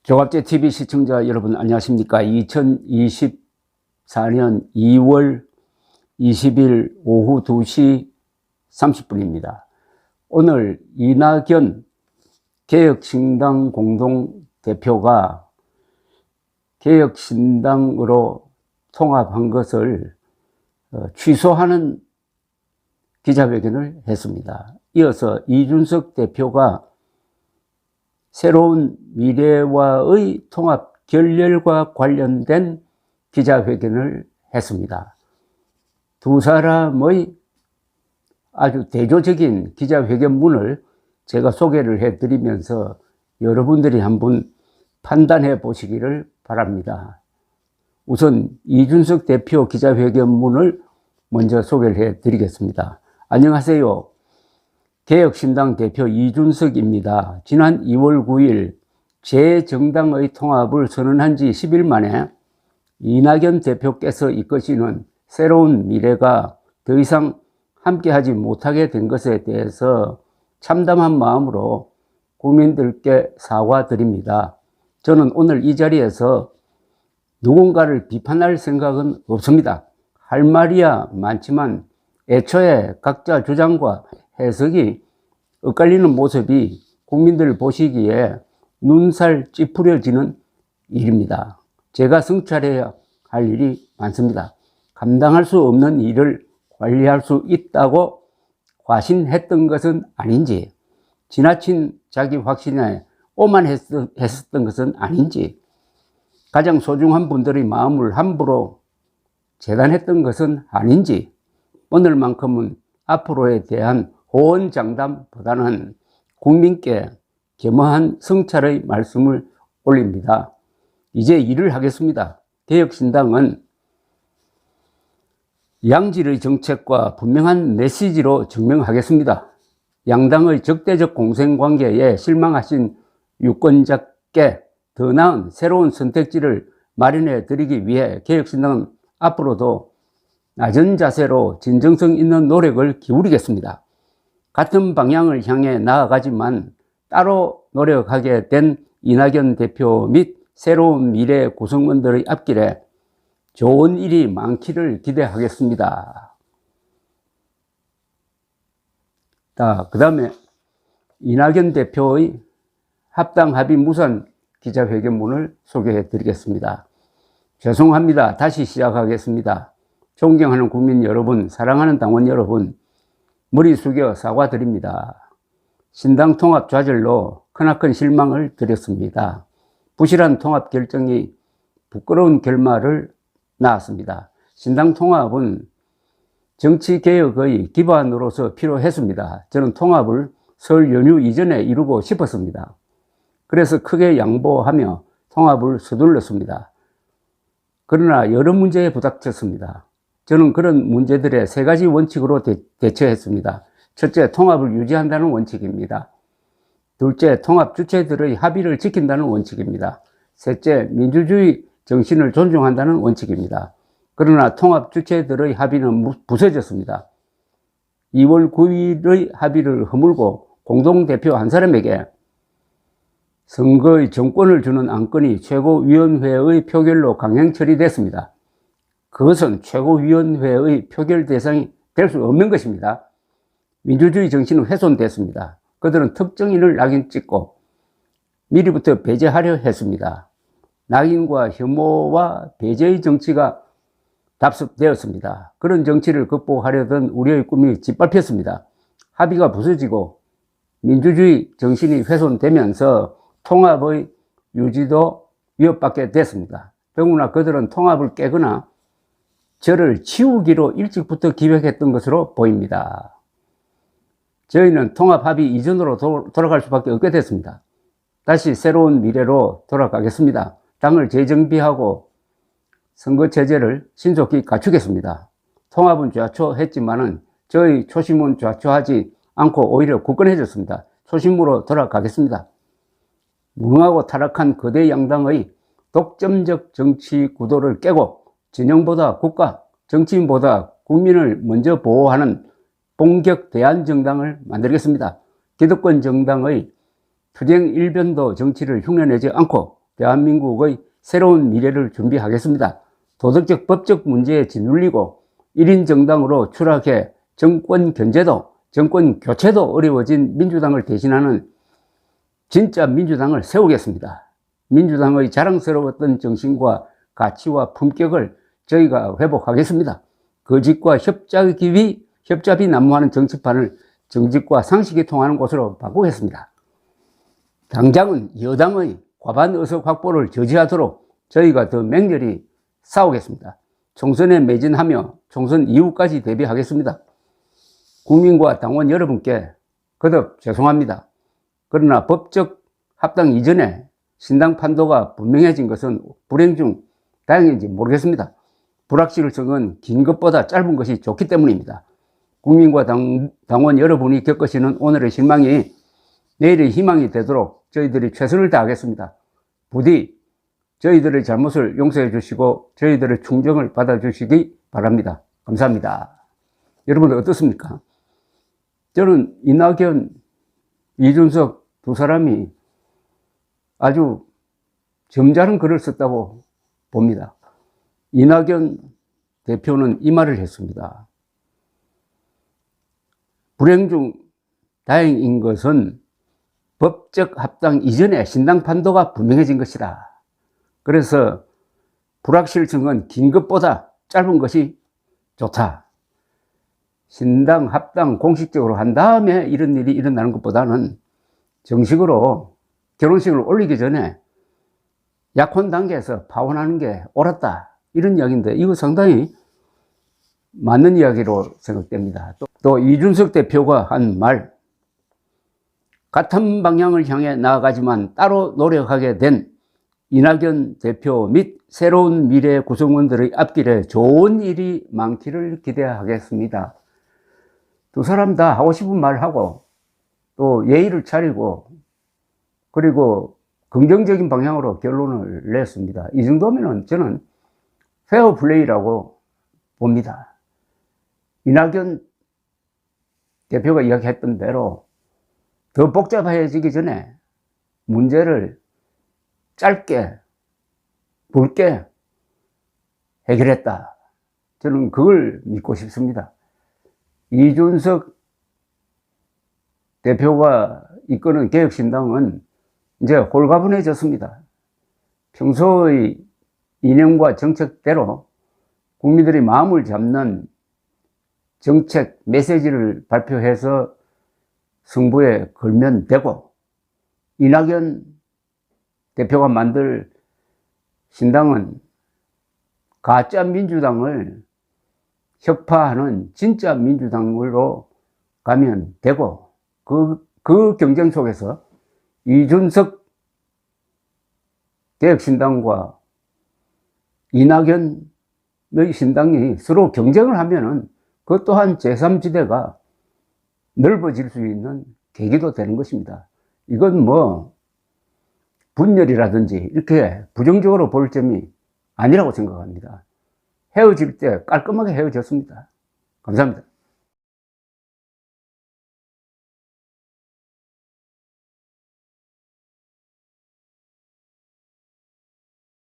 조갑제TV 시청자 여러분 안녕하십니까. 2024년 2월 20일 오후 2시 30분입니다. 오늘 이낙연 개혁신당 공동대표가 개혁신당으로 통합한 것을 취소하는 기자회견을 했습니다. 이어서 이준석 대표가 새로운 미래와의 통합 결렬과 관련된 기자회견을 했습니다. 두 사람의 아주 대조적인 기자회견문을 제가 소개를 해드리면서 여러분들이 한번 판단해 보시기를 바랍니다. 우선 이준석 대표 기자회견문을 먼저 소개를 해드리겠습니다. 안녕하세요. 개혁신당 대표 이준석입니다. 지난 2월 9일 제 정당의 통합을 선언한 지 10일 만에 이낙연 대표께서 이끄시는 새로운 미래가 더 이상 함께하지 못하게 된 것에 대해서 참담한 마음으로 국민들께 사과드립니다. 저는 오늘 이 자리에서 누군가를 비판할 생각은 없습니다. 할 말이야 많지만 애초에 각자 주장과 해석이 엇갈리는 모습이 국민들 보시기에 눈살 찌푸려지는 일입니다. 제가 성찰해야 할 일이 많습니다. 감당할 수 없는 일을 관리할 수 있다고 과신했던 것은 아닌지, 지나친 자기 확신에 오만했었던 것은 아닌지, 가장 소중한 분들의 마음을 함부로 재단했던 것은 아닌지, 오늘만큼은 앞으로에 대한 호언장담보다는 국민께 겸허한 성찰의 말씀을 올립니다. 이제 일을 하겠습니다. 개혁신당은 양질의 정책과 분명한 메시지로 증명하겠습니다. 양당의 적대적 공생관계에 실망하신 유권자께 더 나은 새로운 선택지를 마련해 드리기 위해 개혁신당은 앞으로도 낮은 자세로 진정성 있는 노력을 기울이겠습니다. 같은 방향을 향해 나아가지만 따로 노력하게 된 이낙연 대표 및 새로운 미래 구성원들의 앞길에 좋은 일이 많기를 기대하겠습니다. 그 다음에 이낙연 대표의 합당 합의 무산 기자회견문을 소개해 드리겠습니다. 죄송합니다. 다시 시작하겠습니다. 존경하는 국민 여러분, 사랑하는 당원 여러분, 머리 숙여 사과드립니다. 신당 통합 좌절로 크나큰 실망을 드렸습니다. 부실한 통합 결정이 부끄러운 결말을 낳았습니다. 신당 통합은 정치개혁의 기반으로서 필요했습니다. 저는 통합을 설 연휴 이전에 이루고 싶었습니다. 그래서 크게 양보하며 통합을 서둘렀습니다. 그러나 여러 문제에 부닥쳤습니다. 저는 그런 문제들의 세 가지 원칙으로 대처했습니다. 첫째, 통합을 유지한다는 원칙입니다. 둘째, 통합 주체들의 합의를 지킨다는 원칙입니다. 셋째, 민주주의 정신을 존중한다는 원칙입니다. 그러나 통합 주체들의 합의는 부서졌습니다. 2월 9일의 합의를 허물고 공동대표 한 사람에게 선거의 정권을 주는 안건이 최고위원회의 표결로 강행 처리됐습니다. 그것은 최고위원회의 표결 대상이 될 수 없는 것입니다. 민주주의 정신은 훼손됐습니다. 그들은 특정인을 낙인 찍고 미리부터 배제하려 했습니다. 낙인과 혐오와 배제의 정치가 답습되었습니다. 그런 정치를 극복하려던 우리의 꿈이 짓밟혔습니다. 합의가 부서지고 민주주의 정신이 훼손되면서 통합의 유지도 위협받게 됐습니다. 더구나 그들은 통합을 깨거나 저를 치우기로 일찍부터 기획했던 것으로 보입니다. 저희는 통합 합의 이전으로 돌아갈 수밖에 없게 됐습니다. 다시 새로운 미래로 돌아가겠습니다. 당을 재정비하고 선거체제를 신속히 갖추겠습니다. 통합은 좌초했지만은 저희 초심은 좌초하지 않고 오히려 굳건해졌습니다. 초심으로 돌아가겠습니다. 무능하고 타락한 거대 양당의 독점적 정치 구도를 깨고 진영보다 국가, 정치인보다 국민을 먼저 보호하는 본격 대안정당을 만들겠습니다. 기득권 정당의 투쟁 일변도 정치를 흉내내지 않고 대한민국의 새로운 미래를 준비하겠습니다. 도덕적, 법적 문제에 짓눌리고 1인 정당으로 추락해 정권 견제도, 정권 교체도 어려워진 민주당을 대신하는 진짜 민주당을 세우겠습니다. 민주당의 자랑스러웠던 정신과 가치와 품격을 저희가 회복하겠습니다. 거짓과 협잡이 난무하는 정치판을 정직과 상식이 통하는 곳으로 바꾸겠습니다. 당장은 여당의 과반 의석 확보를 저지하도록 저희가 더 맹렬히 싸우겠습니다. 총선에 매진하며 총선 이후까지 대비하겠습니다. 국민과 당원 여러분께 거듭 죄송합니다. 그러나 법적 합당 이전에 신당 판도가 분명해진 것은 불행 중 다행인지 모르겠습니다. 불확실성은 긴 것보다 짧은 것이 좋기 때문입니다. 국민과 당원 여러분이 겪으시는 오늘의 실망이 내일의 희망이 되도록 저희들이 최선을 다하겠습니다. 부디 저희들의 잘못을 용서해 주시고 저희들의 충정을 받아주시기 바랍니다. 감사합니다. 여러분 어떻습니까? 저는 이낙연, 이준석 두 사람이 아주 점잖은 글을 썼다고 봅니다. 이낙연 대표는 이 말을 했습니다. 불행 중 다행인 것은 법적 합당 이전에 신당 판도가 분명해진 것이다. 그래서 불확실성은 긴 것보다 짧은 것이 좋다. 신당 합당 공식적으로 한 다음에 이런 일이 일어나는 것보다는 정식으로 결혼식을 올리기 전에 약혼 단계에서 파혼하는 게 옳았다. 이런 이야기인데 이거 상당히 맞는 이야기로 생각됩니다. 또 이준석 대표가 한 말, 같은 방향을 향해 나아가지만 따로 노력하게 된 이낙연 대표 및 새로운 미래 구성원들의 앞길에 좋은 일이 많기를 기대하겠습니다. 두 사람 다 하고 싶은 말 하고 또 예의를 차리고 그리고 긍정적인 방향으로 결론을 냈습니다. 이 정도면은 저는 페어 플레이라고 봅니다. 이낙연 대표가 이야기했던 대로 더 복잡해지기 전에 문제를 짧게, 굵게 해결했다. 저는 그걸 믿고 싶습니다. 이준석 대표가 이끄는 개혁신당은 이제 홀가분해졌습니다. 평소의 이념과 정책대로 국민들이 마음을 잡는 정책 메시지를 발표해서 승부에 걸면 되고, 이낙연 대표가 만들 신당은 가짜 민주당을 혁파하는 진짜 민주당으로 가면 되고, 그 경쟁 속에서 이준석 개혁신당과 이낙연의 신당이 서로 경쟁을 하면은 그 또한 제3지대가 넓어질 수 있는 계기도 되는 것입니다. 이건 뭐 분열이라든지 이렇게 부정적으로 볼 점이 아니라고 생각합니다. 헤어질 때 깔끔하게 헤어졌습니다. 감사합니다.